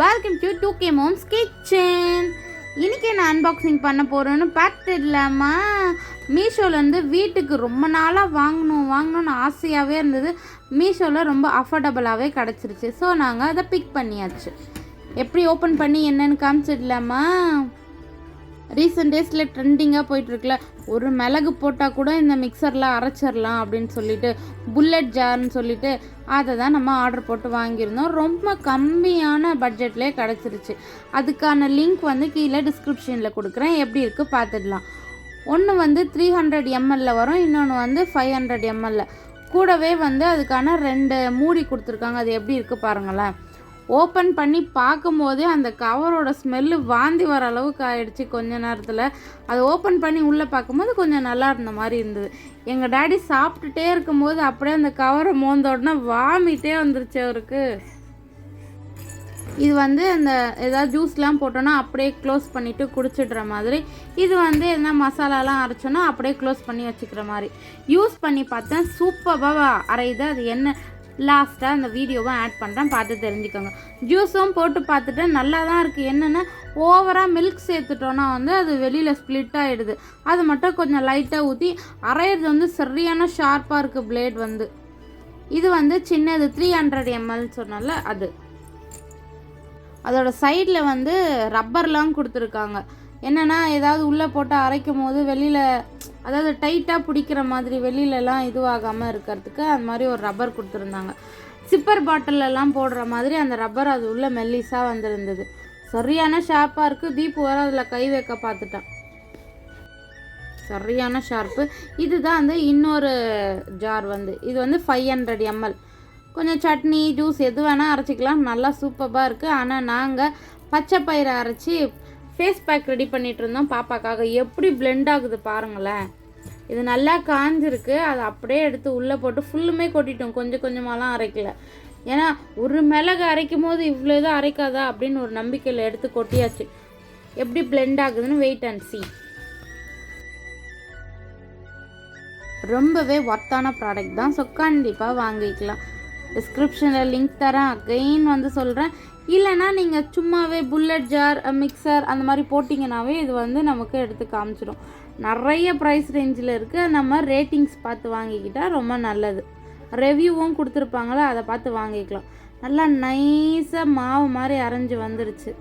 Welcome to 2K Moms Kitchen. இன்றைக்கி நான் unboxing பண்ண போகிறேன்னு பார்த்துடலாமா? மீஷோலேருந்து வீட்டுக்கு ரொம்ப நாளாக வாங்கணும்னு ஆசையாகவே இருந்தது. மீஷோவில் ரொம்ப அஃபோர்டபுளாகவே கிடச்சிருச்சு. ஸோ நாங்கள் அதை பிக் பண்ணியாச்சு. எப்படி ஓப்பன் பண்ணி என்னென்னு காமிச்சிடலாமா? ரீசெண்ட் டேஸில் ட்ரெண்டிங்காக போயிட்டுருக்குல, ஒரு மிளகு போட்டால் கூட இந்த மிக்சரில் அரைச்சிடலாம் அப்படின்னு சொல்லிட்டு புல்லட் ஜார்னு சொல்லிட்டு அதை தான் நம்ம ஆர்டர் போட்டு வாங்கியிருந்தோம். ரொம்ப கம்மியான பட்ஜெட்லேயே கிடச்சிருச்சு. அதுக்கான லிங்க் கீழே டிஸ்கிரிப்ஷனில் கொடுக்குறேன். எப்படி இருக்குது பார்த்துடலாம். ஒன்று 300 ml வரும், இன்னொன்று 500 ml. கூடவே அதுக்கான 2 மூடி கொடுத்துருக்காங்க. அது எப்படி இருக்குது பாருங்களேன். ஓப்பன் பண்ணி பார்க்கும்போதே அந்த கவரோட ஸ்மெல்லு வாந்தி வர அளவுக்கு ஆகிடுச்சு கொஞ்ச நேரத்தில். அதை ஓப்பன் பண்ணி உள்ளே பார்க்கும்போது கொஞ்சம் நல்லா இருந்த மாதிரி இருந்தது. எங்கள் டேடி சாப்பிட்டுட்டே இருக்கும்போது அப்படியே அந்த கவரை மோந்தோடனே வாமிட்டே வந்துருச்சு அவருக்கு. இது அந்த ஏதாவது ஜூஸ்லாம் போட்டோன்னா அப்படியே க்ளோஸ் பண்ணிவிட்டு குடிச்சிடுற மாதிரி. இது எதனா மசாலாலாம் அரைச்சோன்னா அப்படியே க்ளோஸ் பண்ணி வச்சுக்கிற மாதிரி. யூஸ் பண்ணி பார்த்தேன், சூப்பராக அரையுது. அது என்ன லாஸ்ட்டாக அந்த வீடியோவை ஆட் பண்ணுறேன், பார்த்து தெரிஞ்சுக்கோங்க. ஜூஸும் போட்டு பார்த்துட்டு நல்லா தான் இருக்குது. என்னென்னா ஓவராக மில்க் சேர்த்துட்டோன்னா அது வெளியில் ஸ்ப்ளிட் ஆகிடுது. அது மட்டும் கொஞ்சம் லைட்டாக ஊற்றி அரையிறது சரியான ஷார்ப்பாக இருக்குது பிளேட். இது சின்னது 300 ml சொன்னால அது. அதோட சைடில் ரப்பர்லாம் கொடுத்துருக்காங்க. என்னென்னா ஏதாவது உள்ளே போட்டு அரைக்கும் போது வெளியில், அதாவது டைட்டாக பிடிக்கிற மாதிரி வெளியிலலாம் இதுவாகாமல் இருக்கிறதுக்கு அந்த மாதிரி ஒரு ரப்பர் கொடுத்துருந்தாங்க. சிப்பர் பாட்டிலெல்லாம் போடுற மாதிரி அந்த ரப்பர் அது உள்ளே மெல்லிஸாக வந்திருந்தது. சரியான ஷார்ப்பாக இருக்குது. தீப்பு வர அதில் கை வைக்க பார்த்துட்டான். சரியான ஷார்ப்பு. இதுதான் இன்னொரு ஜார். இது 500 ml. கொஞ்சம் சட்னி ஜூஸ் எது வேணால் அரைச்சிக்கலாம். நல்லா சூப்பராக இருக்குது. ஆனால் நாங்கள் பச்சை பயிரை அரைச்சி ஃபேஸ் பேக் ரெடி பண்ணிகிட்டு இருந்தோம் பாப்பாக்காக. எப்படி பிளெண்ட் ஆகுது பாருங்களேன். இது நல்லா காஞ்சிருக்கு. அதை அப்படியே எடுத்து உள்ளே போட்டு ஃபுல்லுமே கொட்டிட்டோம். கொஞ்சம் கொஞ்சமாலாம் அரைக்கல. ஏன்னா ஒரு மிளகு அரைக்கும் போது இவ்வளோ இதாக அரைக்காதா அப்படின்னு ஒரு நம்பிக்கையில் எடுத்து கொட்டியாச்சு. எப்படி பிளெண்ட் ஆகுதுன்னு வெயிட் அண்ட் சீ. ரொம்பவே ஒர்த்தான ப்ராடக்ட் தான். ஸோ கண்டிப்பாக வாங்கிக்கலாம். டிஸ்கிரிப்ஷனில் லிங்க் தரேன். அகைன் சொல்கிறேன். இல்லைனா நீங்கள் சும்மாவே புல்லட் ஜார் மிக்சர் அந்த மாதிரி போட்டிங்கனாவே இது நமக்கு எடுத்து காமிச்சிடும். நிறைய ப்ரைஸ் ரேஞ்சில் இருக்குது. நம்ம ரேட்டிங்ஸ் பார்த்து வாங்கிக்கிட்டால் ரொம்ப நல்லது. ரிவ்யூவும் கொடுத்துருப்பாங்களே, அதை பார்த்து வாங்கிக்கலாம். நல்லா நைஸாக மாவு மாதிரி அரைஞ்சி வந்துருச்சு.